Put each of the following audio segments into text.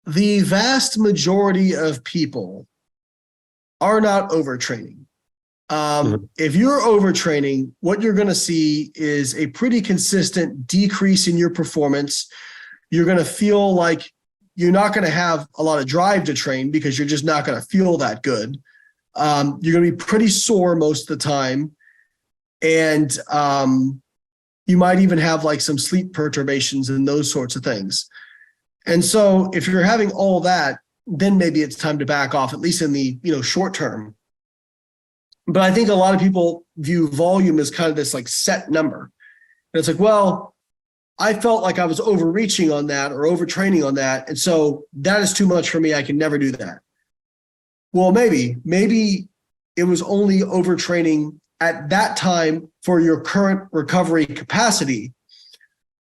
The vast majority of people are not overtraining. If you're overtraining, what you're going to see is a pretty consistent decrease in your performance. You're going to feel like you're not going to have a lot of drive to train because you're just not going to feel that good. You're going to be pretty sore most of the time. And you might even have like some sleep perturbations and those sorts of things. And so if you're having all that, then maybe it's time to back off, at least in the short term. But I think a lot of people view volume as kind of this like set number. And it's like, well, I felt like I was overreaching on that or overtraining on that. And so that is too much for me. I can never do that. Well, maybe it was only overtraining at that time for your current recovery capacity,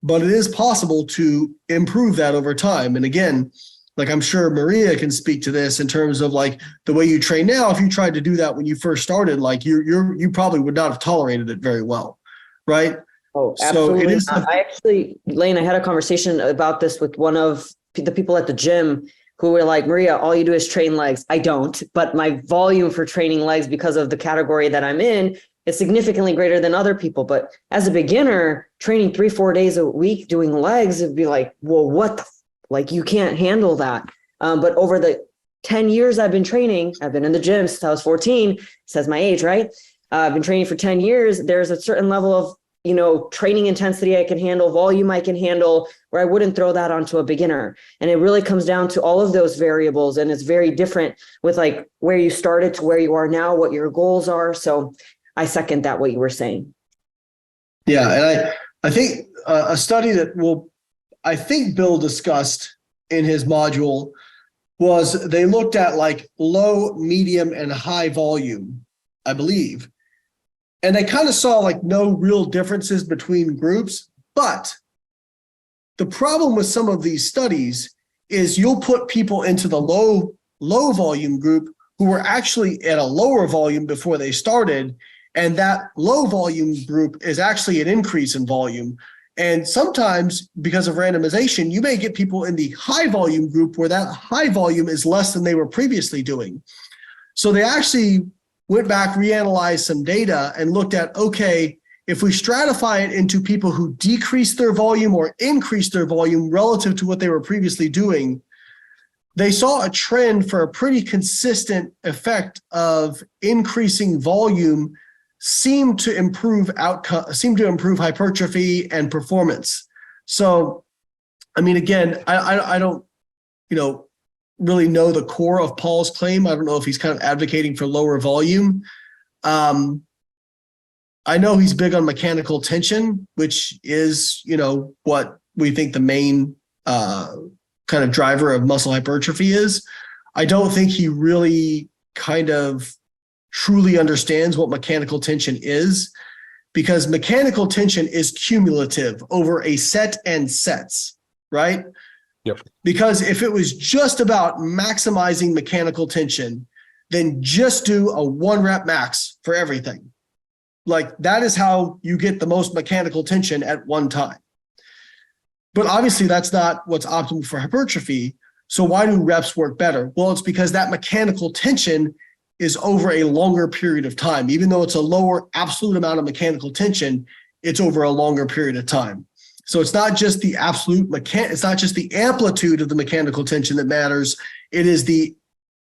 but it is possible to improve that over time. And again, like I'm sure Maria can speak to this in terms of like the way you train now. If you tried to do that when you first started, like you probably would not have tolerated it very well, right? Oh, absolutely. So I actually, Layne, I had a conversation about this with one of the people at the gym who were like, Maria, all you do is train legs. I don't, but my volume for training legs because of the category that I'm in is significantly greater than other people. But as a beginner, training 3-4 days a week doing legs, it'd be like, well, like you can't handle that. But over the 10 years I've been training, I've been in the gym since I was 14, says my age, right? I've been training for 10 years. There's a certain level of, training intensity I can handle, volume I can handle, where I wouldn't throw that onto a beginner. And it really comes down to all of those variables. And it's very different with like where you started to where you are now, what your goals are. So I second that, what you were saying. Yeah. And I think a study that I think Bill discussed in his module was they looked at like low, medium, and high volume, I believe. And they kind of saw like no real differences between groups. But the problem with some of these studies is you'll put people into the low volume group who were actually at a lower volume before they started. And that low volume group is actually an increase in volume. And sometimes because of randomization, you may get people in the high volume group where that high volume is less than they were previously doing. So they actually went back, reanalyzed some data and looked at, okay, if we stratify it into people who decrease their volume or increase their volume relative to what they were previously doing, they saw a trend for a pretty consistent effect of increasing volume seemed to improve hypertrophy and performance. So, I mean, again, I don't, really know the core of Paul's claim. I don't know if he's kind of advocating for lower volume. I know he's big on mechanical tension, which is, what we think the main kind of driver of muscle hypertrophy is. I don't think he really kind of truly understands what mechanical tension is, because mechanical tension is cumulative over a set and sets, right? Yep. Because if it was just about maximizing mechanical tension, then just do a 1 rep max for everything. Like that is how you get the most mechanical tension at one time. But obviously that's not what's optimal for hypertrophy. So why do reps work better? Well, it's because that mechanical tension is over a longer period of time. Even though it's a lower absolute amount of mechanical tension, it's over a longer period of time. So it's not just the it's not just the amplitude of the mechanical tension that matters. It is the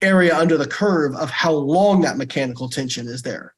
area under the curve of how long that mechanical tension is there.